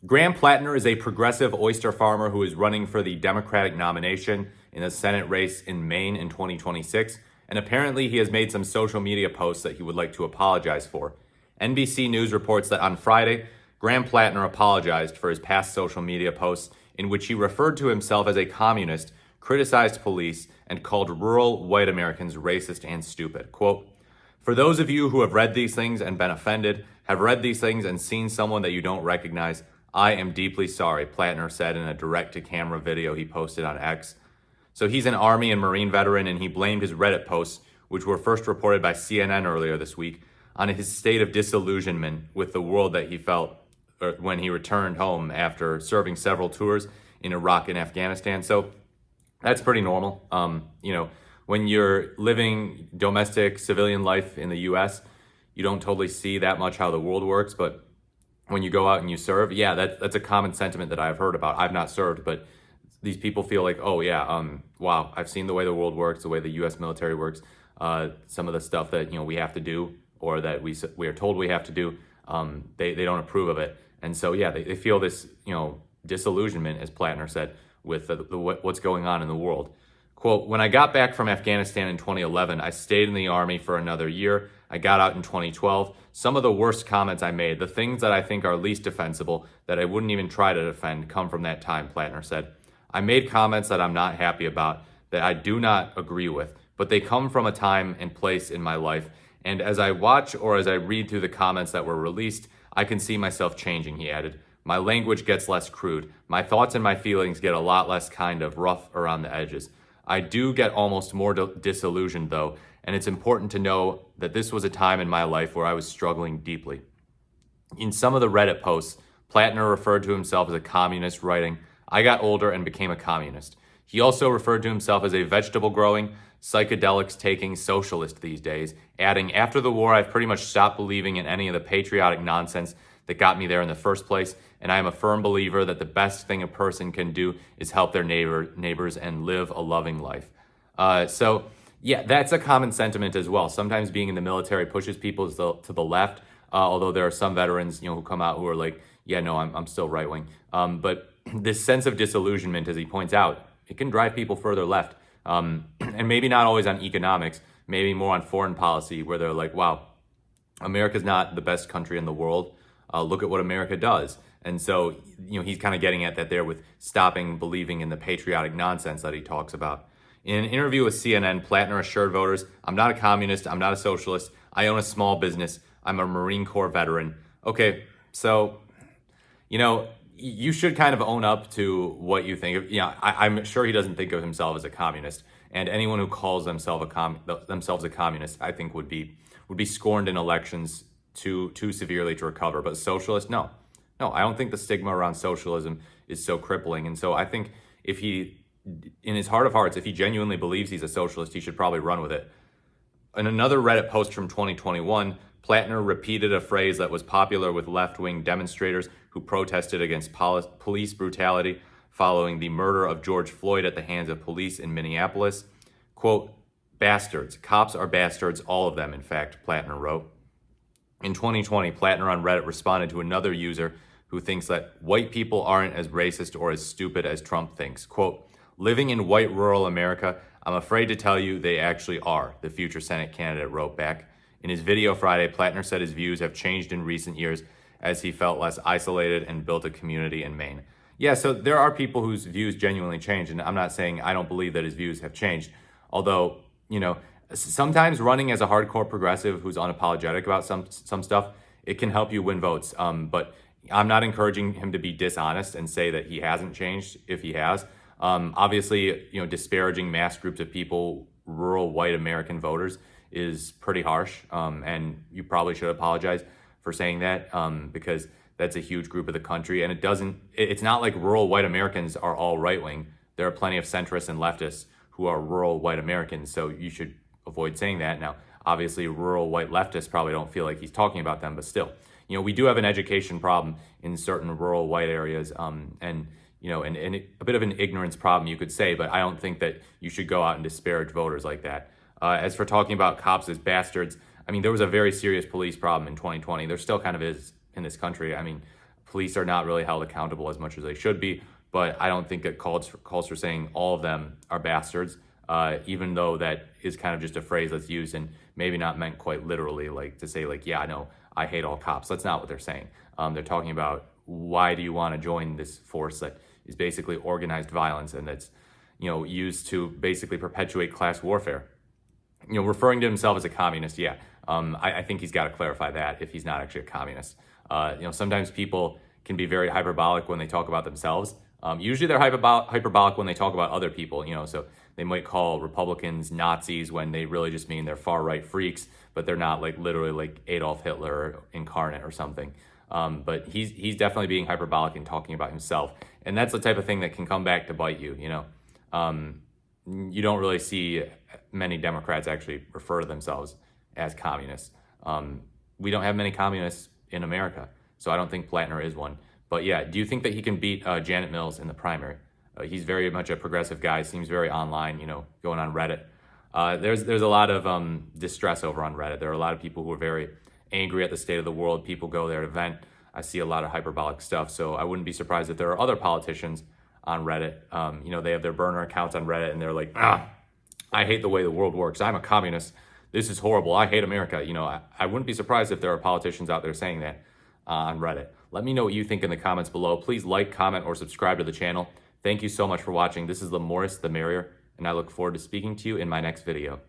Graham Plattner is a progressive oyster farmer who is running for the Democratic nomination in the Senate race in Maine in 2026, and apparently he has made some social media posts that he would like to apologize for. NBC News reports that on Friday, Graham Plattner apologized for his past social media posts in which he referred to himself as a communist, criticized police, and called rural white Americans racist and stupid. Quote, "For those of you who have read these things and been offended, have read these things and seen someone that you don't recognize, I am deeply sorry," Plattner said in a direct-to-camera video he posted on X. So he's an Army and Marine veteran, and he blamed his Reddit posts, which were first reported by CNN earlier this week, on his state of disillusionment with the world that he felt when he returned home after serving several tours in Iraq and Afghanistan. So that's pretty normal. When you're living domestic civilian life in the U.S., you don't totally see that much how the world works, but when you go out and you serve, yeah, that's a common sentiment that I've heard about. I've not served, but these people feel like, oh yeah, wow, I've seen the way the world works, the way the U.S. military works, some of the stuff that we have to do or that we are told we have to do, they don't approve of it, and so yeah, they feel this disillusionment, as Plattner said, with what's going on in the world. Quote, "When I got back from Afghanistan in 2011, I stayed in the Army for another year. I got out in 2012. Some of the worst comments I made, the things that I think are least defensible, that I wouldn't even try to defend, come from that time," Plattner said. "I made comments that I'm not happy about, that I do not agree with, but they come from a time and place in my life. And as I watch or as I read through the comments that were released, I can see myself changing," he added. "My language gets less crude. My thoughts and my feelings get a lot less kind of rough around the edges. I do get almost more disillusioned, though, and it's important to know that this was a time in my life where I was struggling deeply." In some of the Reddit posts, Plattner referred to himself as a communist, writing, "I got older and became a communist." He also referred to himself as a vegetable-growing, psychedelics-taking socialist these days, adding, "After the war, I've pretty much stopped believing in any of the patriotic nonsense that got me there in the first place, and I am a firm believer that the best thing a person can do is help their neighbors and live a loving life." So, yeah, that's a common sentiment as well. Sometimes being in the military pushes people to the left, although there are some veterans, who come out who are like, yeah, no, I'm still right-wing. But this sense of disillusionment, as he points out, it can drive people further left. And maybe not always on economics, maybe more on foreign policy, where they're like, wow, America's not the best country in the world. Look at what America does. And so, he's kind of getting at that there with stopping believing in the patriotic nonsense that he talks about. In an interview with CNN, Plattner assured voters, "I'm not a communist, I'm not a socialist, I own a small business, I'm a Marine Corps veteran." Okay, so, you should kind of own up to what you think of. I'm sure he doesn't think of himself as a communist, and anyone who calls themselves a communist, I think would be scorned in elections too severely to recover. But socialist, no, I don't think the stigma around socialism is so crippling. And so I think if he, in his heart of hearts, if he genuinely believes he's a socialist, he should probably run with it. In another Reddit post from 2021, Plattner repeated a phrase that was popular with left-wing demonstrators who protested against police brutality following the murder of George Floyd at the hands of police in Minneapolis. Quote, "Bastards. Cops are bastards, all of them, in fact," Plattner wrote. In 2020, Plattner on Reddit responded to another user who thinks that white people aren't as racist or as stupid as Trump thinks. Quote, "Living in white rural America, I'm afraid to tell you they actually are," the future Senate candidate wrote back. In his video Friday, Plattner said his views have changed in recent years as he felt less isolated and built a community in Maine. Yeah, so there are people whose views genuinely change, and I'm not saying I don't believe that his views have changed. Although, sometimes running as a hardcore progressive who's unapologetic about some stuff, it can help you win votes. But I'm not encouraging him to be dishonest and say that he hasn't changed if he has. Obviously, disparaging mass groups of people, rural white American voters, is pretty harsh. And you probably should apologize for saying that, because that's a huge group of the country. And it's not like rural white Americans are all right-wing. There are plenty of centrists and leftists who are rural white Americans. So you should avoid saying that. Now, obviously, rural white leftists probably don't feel like he's talking about them, but still, we do have an education problem in certain rural white areas, and a bit of an ignorance problem, you could say, but I don't think that you should go out and disparage voters like that. As for talking about cops as bastards, there was a very serious police problem in 2020. There still kind of is in this country. police are not really held accountable as much as they should be, but I don't think it calls for saying all of them are bastards, even though that is kind of just a phrase that's used and maybe not meant quite literally, like to say like, yeah, I know, I hate all cops. That's not what they're saying. They're talking about, why do you want to join this force that is basically organized violence and that's, used to basically perpetuate class warfare? Referring to himself as a communist, yeah. I think he's got to clarify that if he's not actually a communist. Sometimes people can be very hyperbolic when they talk about themselves. Usually they're hyperbolic when they talk about other people, so they might call Republicans Nazis when they really just mean they're far right freaks, but they're not like literally like Adolf Hitler incarnate or something. But he's definitely being hyperbolic and talking about himself. And that's the type of thing that can come back to bite you, You don't really see many Democrats actually refer to themselves as communists. We don't have many communists in America, so I don't think Plattner is one. But yeah, do you think that he can beat Janet Mills in the primary? He's very much a progressive guy, seems very online, going on Reddit. There's a lot of distress over on Reddit. There are a lot of people who are very angry at the state of the world. People go there to vent. I see a lot of hyperbolic stuff, so I wouldn't be surprised if there are other politicians on Reddit. They have their burner accounts on Reddit, and they're like, I hate the way the world works. I'm a communist. This is horrible. I hate America. I wouldn't be surprised if there are politicians out there saying that on Reddit. Let me know what you think in the comments below. Please like, comment, or subscribe to the channel. Thank you so much for watching. This is the Morris the Merrier, and I look forward to speaking to you in my next video.